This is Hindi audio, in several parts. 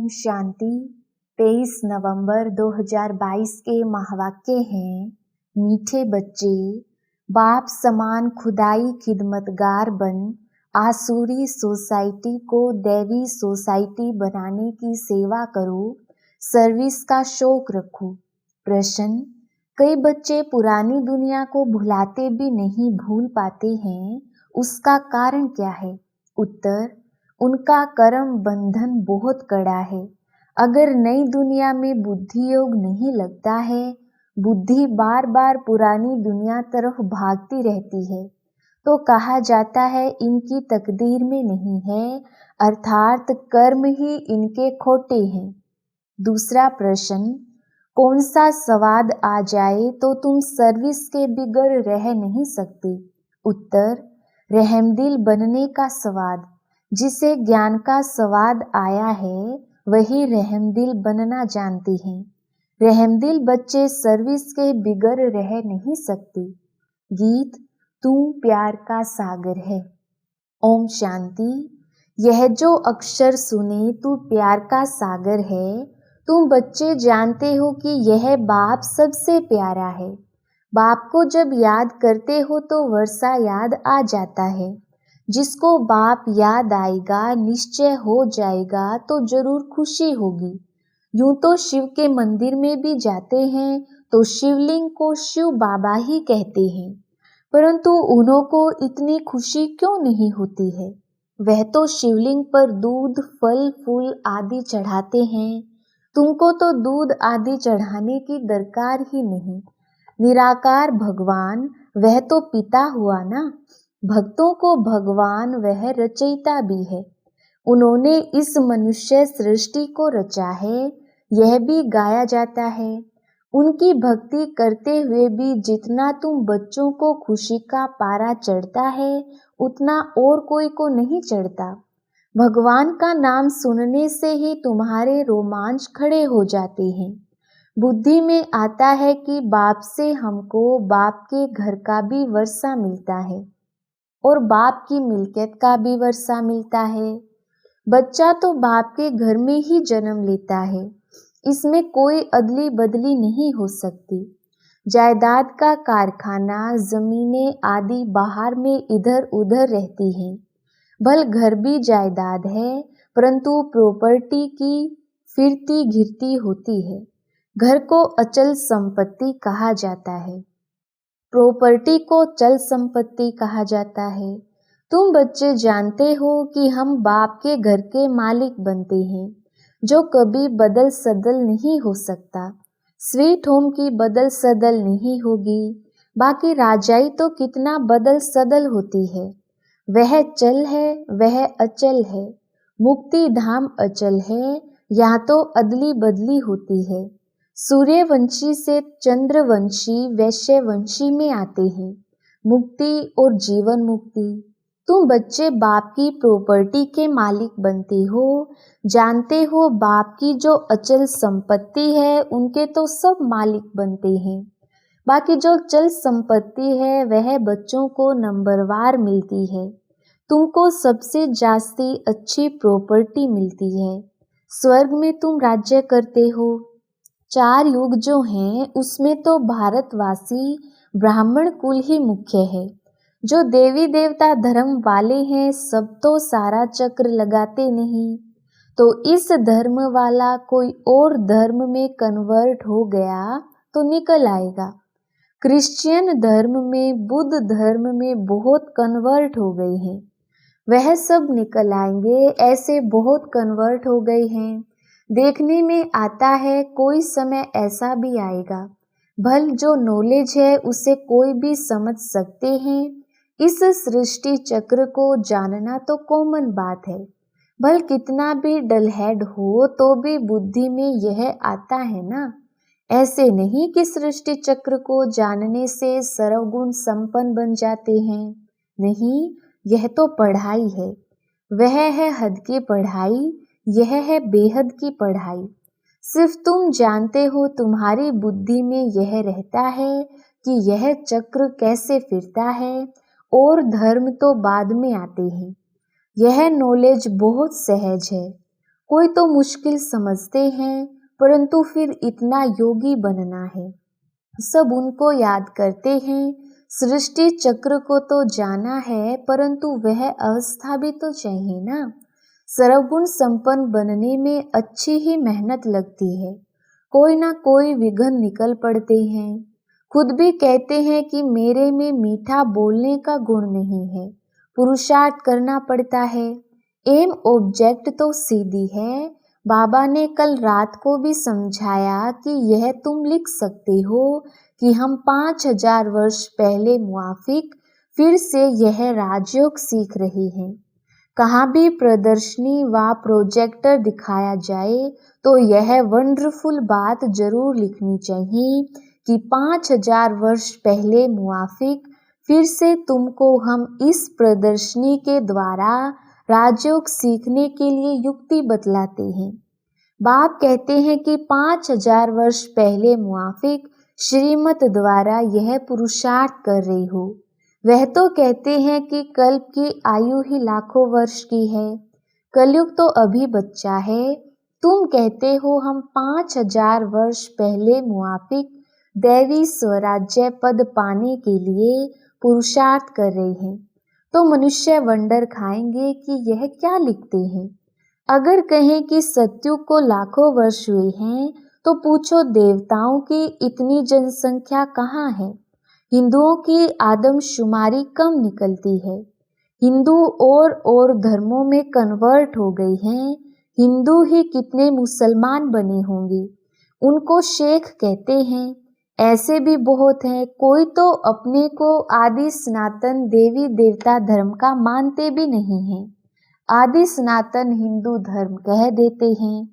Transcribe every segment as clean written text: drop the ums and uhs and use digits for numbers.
ओम शांति। 23 नवंबर 2022 के महावाक्य हैं, मीठे बच्चे, बाप समान खुदाई खिदमतगार बन आसुरी सोसाइटी को दैवी सोसाइटी बनाने की सेवा करो, सर्विस का शौक रखो। प्रश्न, कई बच्चे पुरानी दुनिया को भुलाते भी नहीं भूल पाते हैं, उसका कारण क्या है? उत्तर, उनका कर्म बंधन बहुत कड़ा है। अगर नई दुनिया में बुद्धि योग नहीं लगता है, बुद्धि बार बार पुरानी दुनिया तरफ भागती रहती है, तो कहा जाता है इनकी तकदीर में नहीं है, अर्थात कर्म ही इनके खोटे हैं। दूसरा प्रश्न, कौन सा स्वाद आ जाए तो तुम सर्विस के बिगड़ रह नहीं सकते? उत्तर, रहमदिल बनने का स्वाद। जिसे ज्ञान का स्वाद आया है वही रहमदिल बनना जानते हैं। रहमदिल बच्चे सर्विस के बिगड़ रह नहीं सकते। गीत, तू प्यार का सागर है। ओम शांति। यह जो अक्षर सुने तू प्यार का सागर है, तुम बच्चे जानते हो कि यह बाप सबसे प्यारा है। बाप को जब याद करते हो तो वर्षा याद आ जाता है। जिसको बाप याद आएगा, निश्चय हो जाएगा तो जरूर खुशी होगी। यूं तो शिव के मंदिर में भी जाते हैं तो शिवलिंग को शिव बाबा ही कहते हैं, परंतु उन्हों को इतनी खुशी क्यों नहीं होती है? वह तो शिवलिंग पर दूध, फल, फूल आदि चढ़ाते हैं। तुमको तो दूध आदि चढ़ाने की दरकार ही नहीं। निराकार भगवान वह तो पिता हुआ ना। भक्तों को भगवान वह रचयिता भी है। उन्होंने इस मनुष्य सृष्टि को रचा है, यह भी गाया जाता है। उनकी भक्ति करते हुए भी जितना तुम बच्चों को खुशी का पारा चढ़ता है, उतना और कोई को नहीं चढ़ता। भगवान का नाम सुनने से ही तुम्हारे रोमांच खड़े हो जाते हैं। बुद्धि में आता है कि बाप से हमको बाप के घर का भी वर्षा मिलता है और बाप की मिल्कियत का भी वर्षा मिलता है। बच्चा तो बाप के घर में ही जन्म लेता है, इसमें कोई अदली बदली नहीं हो सकती। जायदाद का कारखाना, जमीनें आदि बाहर में इधर उधर रहती हैं। भल घर भी जायदाद है, परंतु प्रॉपर्टी की फिरती घिरती होती है। घर को अचल संपत्ति कहा जाता है, प्रॉपर्टी को चल संपत्ति कहा जाता है। तुम बच्चे जानते हो कि हम बाप के घर के मालिक बनते हैं, जो कभी बदल सदल नहीं हो सकता। स्वीट होम की बदल सदल नहीं होगी, बाकी राजाई तो कितना बदल सदल होती है। वह चल है, वह अचल है। मुक्ति धाम अचल है, यहाँ तो अदली बदली होती है। सूर्यवंशी से चंद्रवंशी, वैश्यवंशी में आते हैं। मुक्ति और जीवन मुक्ति। तुम बच्चे बाप की प्रॉपर्टी के मालिक बनते हो। जानते हो बाप की जो अचल संपत्ति है उनके तो सब मालिक बनते हैं। बाकी जो चल संपत्ति है वह बच्चों को नंबरवार मिलती है। तुमको सबसे जास्ती अच्छी प्रॉपर्टी मिलती है। स्वर्ग में तुम राज्य करते हो। 4 युग जो हैं उसमें तो भारतवासी ब्राह्मण कुल ही मुख्य है। जो देवी देवता धर्म वाले हैं सब तो सारा चक्र लगाते नहीं, तो इस धर्म वाला कोई और धर्म में कन्वर्ट हो गया तो निकल आएगा। क्रिश्चियन धर्म में, बुद्ध धर्म में बहुत कन्वर्ट हो गए हैं, वह सब निकल आएंगे। ऐसे बहुत कन्वर्ट हो गए हैं। देखने में आता है कोई समय ऐसा भी आएगा, भल जो नॉलेज है उसे कोई भी समझ सकते हैं। इस सृष्टि चक्र को जानना तो कॉमन बात है। भल कितना भी डलहेड हो तो भी बुद्धि में यह आता है ना। ऐसे नहीं कि सृष्टि चक्र को जानने से सर्वगुण संपन्न बन जाते हैं। नहीं, यह तो पढ़ाई है। वह है हद की पढ़ाई, यह है बेहद की पढ़ाई। सिर्फ तुम जानते हो, तुम्हारी बुद्धि में यह रहता है कि यह चक्र कैसे फिरता है, और धर्म तो बाद में आते हैं। यह नॉलेज बहुत सहज है। कोई तो मुश्किल समझते हैं, परंतु फिर इतना योगी बनना है। सब उनको याद करते हैं। सृष्टि चक्र को तो जाना है, परंतु वह अवस्था भी तो चाहिए ना। सर्वगुण संपन्न बनने में अच्छी ही मेहनत लगती है। कोई ना कोई विघ्न निकल पड़ते हैं। खुद भी कहते हैं कि मेरे में मीठा बोलने का गुण नहीं है, पुरुषार्थ करना पड़ता है। एम ऑब्जेक्ट तो सीधी है। बाबा ने कल रात को भी समझाया कि यह तुम लिख सकते हो कि हम 5000 वर्ष पहले मुआफिक फिर से यह राजयोग सीख रहे हैं। कहाँ भी प्रदर्शनी व प्रोजेक्टर दिखाया जाए तो यह वंडरफुल बात जरूर लिखनी चाहिए कि 5000 वर्ष पहले मुआफिक फिर से तुमको हम इस प्रदर्शनी के द्वारा राजयोग सीखने के लिए युक्ति बतलाते हैं। बाप कहते हैं कि 5000 वर्ष पहले मुआफिक श्रीमत द्वारा यह पुरुषार्थ कर रही हो। वह तो कहते हैं कि कल्प की आयु ही लाखों वर्ष की है। कलयुग तो अभी बच्चा है। तुम कहते हो हम 5000 वर्ष पहले मुआफिक दैवी स्वराज्य पद पाने के लिए पुरुषार्थ कर रहे हैं। तो मनुष्य वंडर खाएंगे कि यह क्या लिखते हैं। अगर कहें कि सत्युग को लाखों वर्ष हुए हैं तो पूछो देवताओं की इतनी जनसंख्या कहाँ है। हिंदुओं की आदमशुमारी कम निकलती है। हिंदू और धर्मों में कन्वर्ट हो गए हैं। हिंदू ही कितने मुसलमान बने होंगे। उनको शेख कहते हैं। ऐसे भी बहुत हैं। कोई तो अपने को आदि सनातन देवी देवता धर्म का मानते भी नहीं हैं। आदि सनातन हिंदू धर्म कह देते हैं,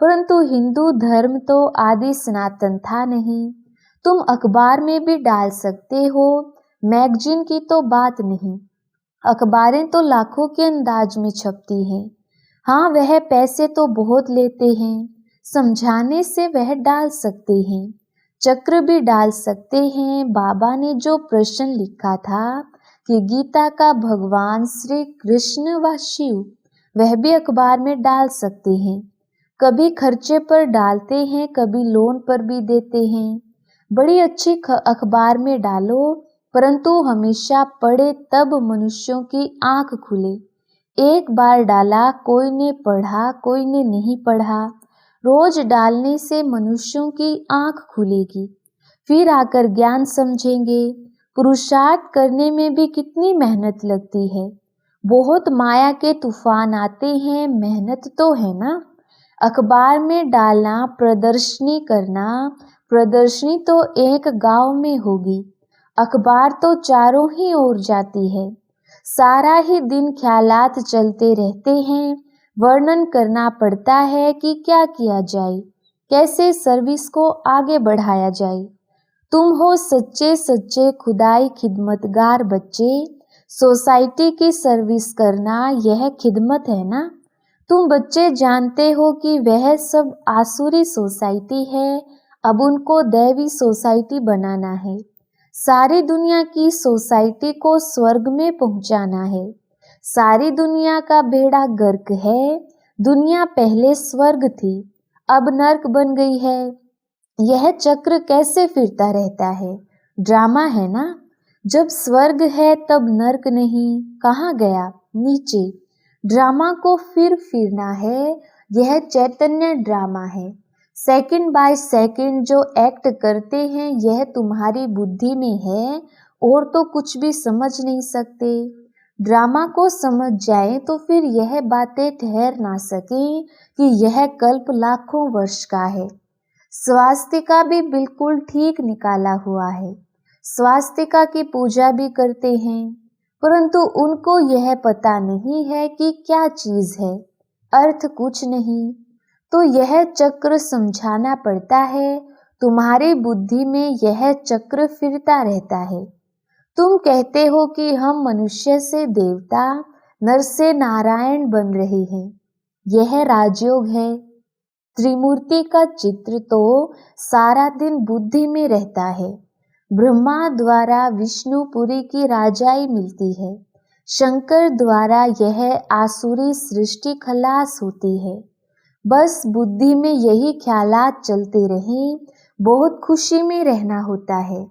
परंतु हिंदू धर्म तो आदि सनातन था नहीं। तुम अखबार में भी डाल सकते हो, मैगजीन की तो बात नहीं। अखबारें तो लाखों के अंदाज में छपती हैं। हाँ, वह पैसे तो बहुत लेते हैं। समझाने से वह डाल सकते हैं। चक्र भी डाल सकते हैं। बाबा ने जो प्रश्न लिखा था कि गीता का भगवान श्री कृष्ण व शिव, वह भी अखबार में डाल सकते हैं। कभी खर्चे पर डालते हैं, कभी लोन पर भी देते हैं। बड़ी अच्छी अखबार में डालो, परंतु हमेशा पढ़े तब मनुष्यों की आंख खुले। एक बार डाला, कोई ने पढ़ा, कोई ने नहीं पढ़ा। रोज डालने से मनुष्यों की आंख खुलेगी, फिर आकर ज्ञान समझेंगे। पुरुषार्थ करने में भी कितनी मेहनत लगती है। बहुत माया के तूफान आते हैं, मेहनत तो है ना। अखबार में डालना, प्रदर्शनी करना। प्रदर्शनी तो एक गांव में होगी, अखबार तो चारों ही ओर जाती है। सारा ही दिन ख्यालात चलते रहते हैं। वर्णन करना पड़ता है कि क्या किया जाए, कैसे सर्विस को आगे बढ़ाया जाए। तुम हो सच्चे सच्चे खुदाई खिदमतगार बच्चे। सोसाइटी की सर्विस करना यह खिदमत है ना। तुम बच्चे जानते हो कि वह सब आसुरी सोसाइटी है, अब उनको दैवी सोसाइटी बनाना है। सारी दुनिया की सोसाइटी को स्वर्ग में पहुंचाना है। सारी दुनिया का बेड़ा गर्क है। दुनिया पहले स्वर्ग थी, अब नर्क बन गई है। यह चक्र कैसे फिरता रहता है? ड्रामा है ना। जब स्वर्ग है तब नर्क नहीं, कहाँ गया? नीचे। ड्रामा को फिर फिरना है। यह चैतन्य ड्रामा है। सेकंड बाय सेकंड जो एक्ट करते हैं यह तुम्हारी बुद्धि में है, और तो कुछ भी समझ नहीं सकते। ड्रामा को समझ जाए तो फिर यह बातें ठहर ना सके कि यह कल्प लाखों वर्ष का है। स्वास्तिका भी बिल्कुल ठीक निकाला हुआ है। स्वास्तिका की पूजा भी करते हैं, परंतु उनको यह पता नहीं है कि क्या चीज है, अर्थ कुछ नहीं। तो यह चक्र समझाना पड़ता है। तुम्हारी बुद्धि में यह चक्र फिरता रहता है। तुम कहते हो कि हम मनुष्य से देवता, नर से नारायण बन रहे हैं। यह राजयोग है। त्रिमूर्ति का चित्र तो सारा दिन बुद्धि में रहता है। ब्रह्मा द्वारा विष्णुपुरी की राजाई मिलती है। शंकर द्वारा यह आसुरी सृष्टि खलास होती है। बस बुद्धि में यही ख्यालात चलते रहें, बहुत खुशी में रहना होता है।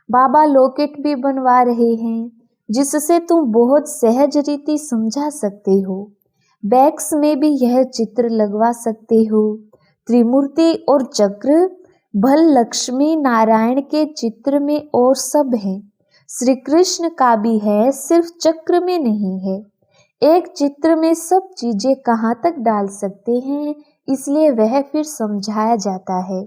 बाबा लॉकेट भी बनवा रहे हैं जिससे तुम बहुत सहज रीति समझा सकते हो। बैग्स में भी यह चित्र लगवा सकते हो। त्रिमूर्ति और चक्र भल लक्ष्मी नारायण के चित्र में और सब है। श्री कृष्ण का भी है, सिर्फ चक्र में नहीं है। एक चित्र में सब चीजें कहाँ तक डाल सकते हैं, इसलिए वह फिर समझाया जाता है।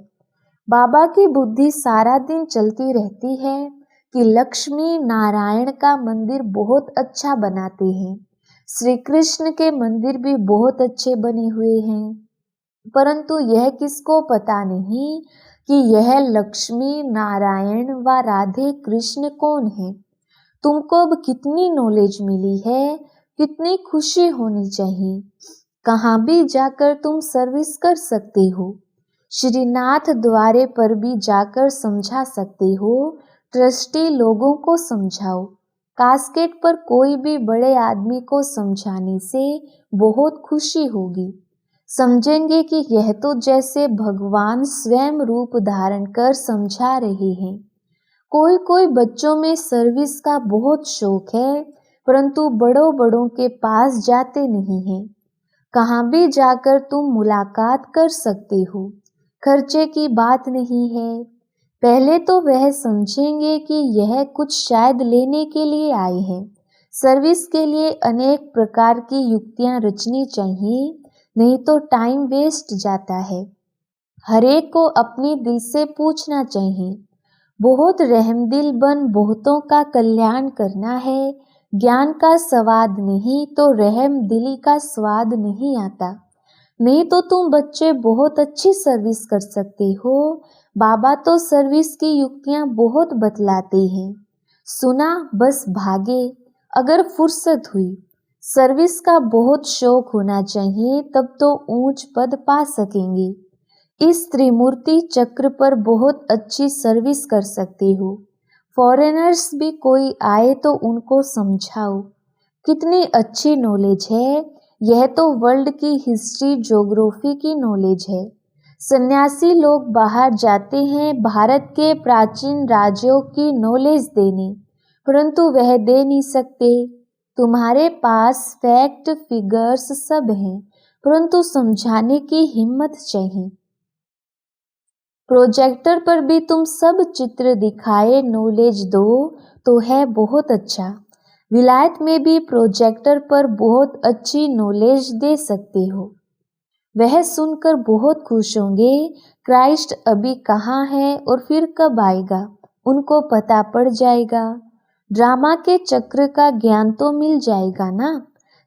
बाबा की बुद्धि सारा दिन चलती रहती है कि लक्ष्मी नारायण का मंदिर बहुत अच्छा बनाते हैं, श्री कृष्ण के मंदिर भी बहुत अच्छे बने हुए हैं, परंतु यह किसको पता नहीं कि यह लक्ष्मी नारायण व राधे कृष्ण कौन है। तुमको अब कितनी नॉलेज मिली है, कितनी खुशी होनी चाहिए। कहाँ भी जाकर तुम सर्विस कर सकते हो। श्रीनाथ द्वारे पर भी जाकर समझा सकते हो। ट्रस्टी लोगों को समझाओ। कास्केट पर कोई भी बड़े आदमी को समझाने से बहुत खुशी होगी। समझेंगे कि यह तो जैसे भगवान स्वयं रूप धारण कर समझा रहे हैं। कोई कोई बच्चों में सर्विस का बहुत शौक है, परंतु बड़ों के पास जाते नहीं हैं। कहाँ भी जाकर तुम मुलाकात कर सकते हो। खर्चे की बात नहीं है। पहले तो वह समझेंगे कि यह कुछ शायद लेने के लिए आए हैं। सर्विस के लिए अनेक प्रकार की युक्तियां रचनी चाहिए, नहीं तो टाइम वेस्ट जाता है। हरेक को अपने दिल से पूछना चाहिए। बहुत रहमदिल बन बहुतों का कल्याण करना है। ज्ञान का स्वाद नहीं तो रहम दिली का स्वाद नहीं आता। नहीं तो तुम बच्चे बहुत अच्छी सर्विस कर सकते हो। बाबा तो सर्विस की युक्तियां बहुत बतलाते हैं। सुना बस भागे अगर फुर्सत हुई। सर्विस का बहुत शौक होना चाहिए, तब तो ऊंच पद पा सकेंगे। इस त्रिमूर्ति चक्र पर बहुत अच्छी सर्विस कर सकते हो। फॉरेनर्स भी कोई आए तो उनको समझाओ। कितनी अच्छी नॉलेज है। यह तो वर्ल्ड की हिस्ट्री ज्योग्राफी की नॉलेज है। सन्यासी लोग बाहर जाते हैं भारत के प्राचीन राज्यों की नॉलेज देने, परंतु वह दे नहीं सकते। तुम्हारे पास फैक्ट फिगर्स सब हैं, परंतु समझाने की हिम्मत चाहिए। प्रोजेक्टर पर भी तुम सब चित्र दिखाए नॉलेज दो तो है बहुत अच्छा। विलायत में भी प्रोजेक्टर पर बहुत अच्छी नॉलेज दे सकते हो। वह सुनकर बहुत खुश होंगे। क्राइस्ट अभी कहाँ है और फिर कब आएगा, उनको पता पड़ जाएगा। ड्रामा के चक्र का ज्ञान तो मिल जाएगा ना।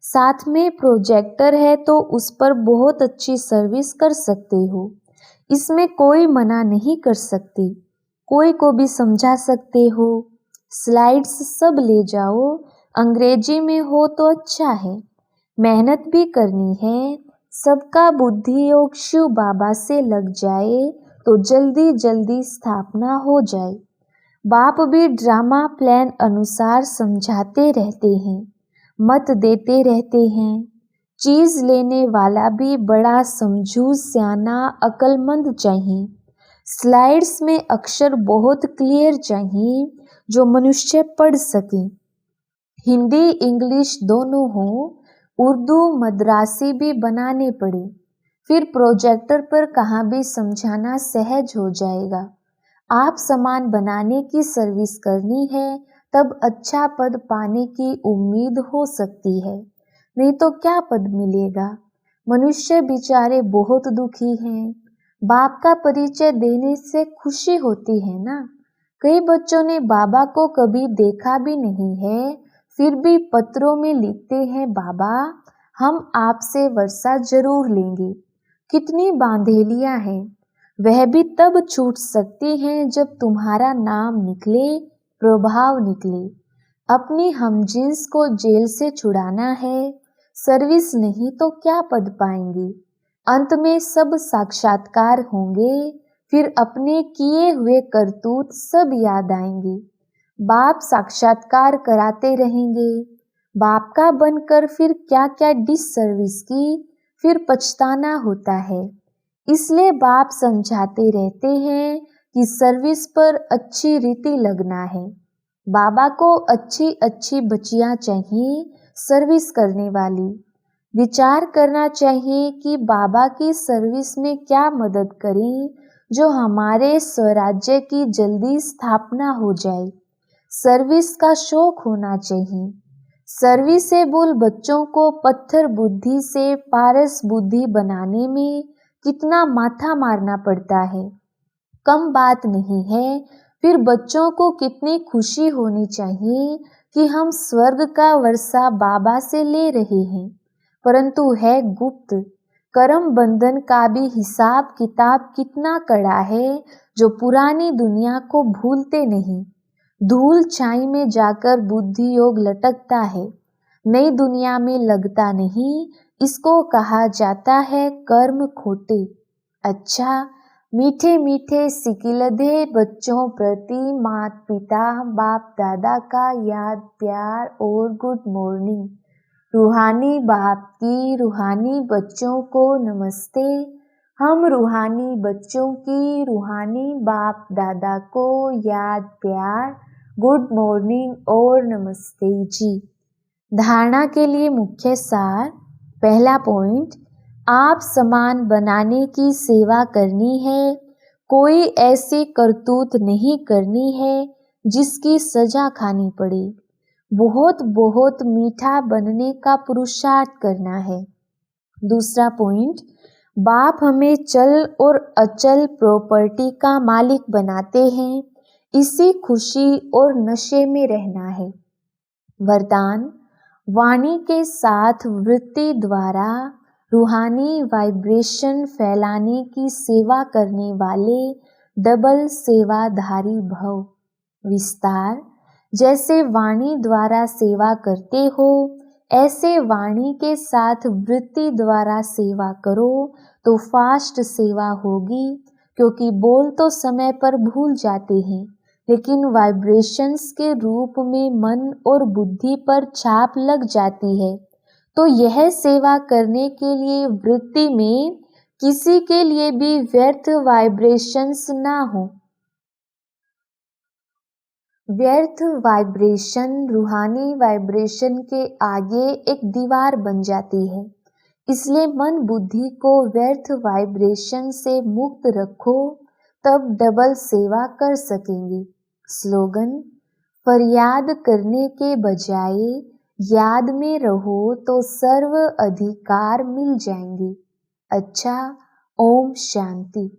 साथ में प्रोजेक्टर है तो उस पर बहुत अच्छी सर्विस कर सकते हो। इसमें कोई मना नहीं कर सकते। कोई को भी समझा सकते हो। स्लाइड्स सब ले जाओ। अंग्रेजी में हो तो अच्छा है। मेहनत भी करनी है। सबका बुद्धि योग शिव बाबा से लग जाए तो जल्दी जल्दी स्थापना हो जाए। बाप भी ड्रामा प्लान अनुसार समझाते रहते हैं, मत देते रहते हैं। चीज लेने वाला भी बड़ा समझू सियाना अक्लमंद चाहिए। स्लाइड्स में अक्षर बहुत क्लियर चाहिए जो मनुष्य पढ़ सके। हिंदी इंग्लिश दोनों हो। उर्दू मद्रासी भी बनाने पड़े, फिर प्रोजेक्टर पर कहाँ भी समझाना सहज हो जाएगा। आप सामान बनाने की सर्विस करनी है, तब अच्छा पद पाने की उम्मीद हो सकती है, नहीं तो क्या पद मिलेगा। मनुष्य बेचारे बहुत दुखी हैं। बाप का परिचय देने से खुशी होती है ना। कई बच्चों ने बाबा को कभी देखा भी नहीं है, फिर भी पत्रों में लिखते हैं, बाबा हम आपसे वर्षा जरूर लेंगे। कितनी बांधेलियां हैं। वह भी तब छूट सकती हैं जब तुम्हारा नाम निकले, प्रभाव निकले। अपनी हमजिन्स को जेल से छुड़ाना है। सर्विस नहीं तो क्या पद पाएंगे। अंत में सब साक्षात्कार होंगे, फिर अपने किए हुए करतूत सब याद आएंगे। बाप साक्षात्कार कराते रहेंगे। बाप का बनकर फिर क्या क्या डिस सर्विस की, फिर पछताना होता है। इसलिए बाप समझाते रहते हैं कि सर्विस पर अच्छी रीति लगना है। बाबा को अच्छी अच्छी बच्चियां चाहिए सर्विस करने वाली। विचार करना चाहिए कि बाबा की सर्विस में क्या मदद करें जो हमारे स्वराज्य की जल्दी स्थापना हो जाए। सर्विस का शौक होना चाहिए। सर्विसेबल बच्चों को पत्थर बुद्धि से पारस बुद्धि बनाने में कितना माथा मारना पड़ता है, कम बात नहीं है। फिर बच्चों को कितनी खुशी होनी चाहिए कि हम स्वर्ग का वर्षा बाबा से ले रहे हैं, परंतु है गुप्त। कर्म बंधन का भी हिसाब किताब कितना कड़ा है जो पुरानी दुनिया को भूलते नहीं। धूल छाई में जाकर बुद्धि योग लटकता है, नई दुनिया में लगता नहीं। इसको कहा जाता है कर्म खोटे। अच्छा, मीठे मीठे सिकिलधे बच्चों प्रति माता पिता बाप दादा का याद प्यार और गुड मॉर्निंग। रूहानी बाप की रूहानी बच्चों को नमस्ते। हम रूहानी बच्चों की रूहानी बाप दादा को याद प्यार गुड मॉर्निंग और नमस्ते जी। धारणा के लिए मुख्य सार। पहला पॉइंट, आप समान बनाने की सेवा करनी है। कोई ऐसी करतूत नहीं करनी है जिसकी सजा खानी पड़े। बहुत बहुत मीठा बनने का पुरुषार्थ करना है। दूसरा पॉइंट, बाप हमें चल और अचल प्रॉपर्टी का मालिक बनाते हैं। इसी खुशी और नशे में रहना है। वरदान, वाणी के साथ वृत्ति द्वारा रूहानी वाइब्रेशन फैलाने की सेवा करने वाले डबल सेवाधारी भव। विस्तार, जैसे वाणी द्वारा सेवा करते हो ऐसे वाणी के साथ वृत्ति द्वारा सेवा करो तो फास्ट सेवा होगी, क्योंकि बोल तो समय पर भूल जाते हैं, लेकिन वाइब्रेशंस के रूप में मन और बुद्धि पर छाप लग जाती है। तो यह सेवा करने के लिए वृत्ति में किसी के लिए भी व्यर्थ वाइब्रेशंस ना हो। व्यर्थ वाइब्रेशन रूहानी वाइब्रेशन के आगे एक दीवार बन जाती है। इसलिए मन बुद्धि को व्यर्थ वाइब्रेशन से मुक्त रखो, तब डबल सेवा कर सकेंगे। स्लोगन, फरियाद करने के बजाय याद में रहो तो सर्व अधिकार मिल जाएंगे। अच्छा, ओम शांति।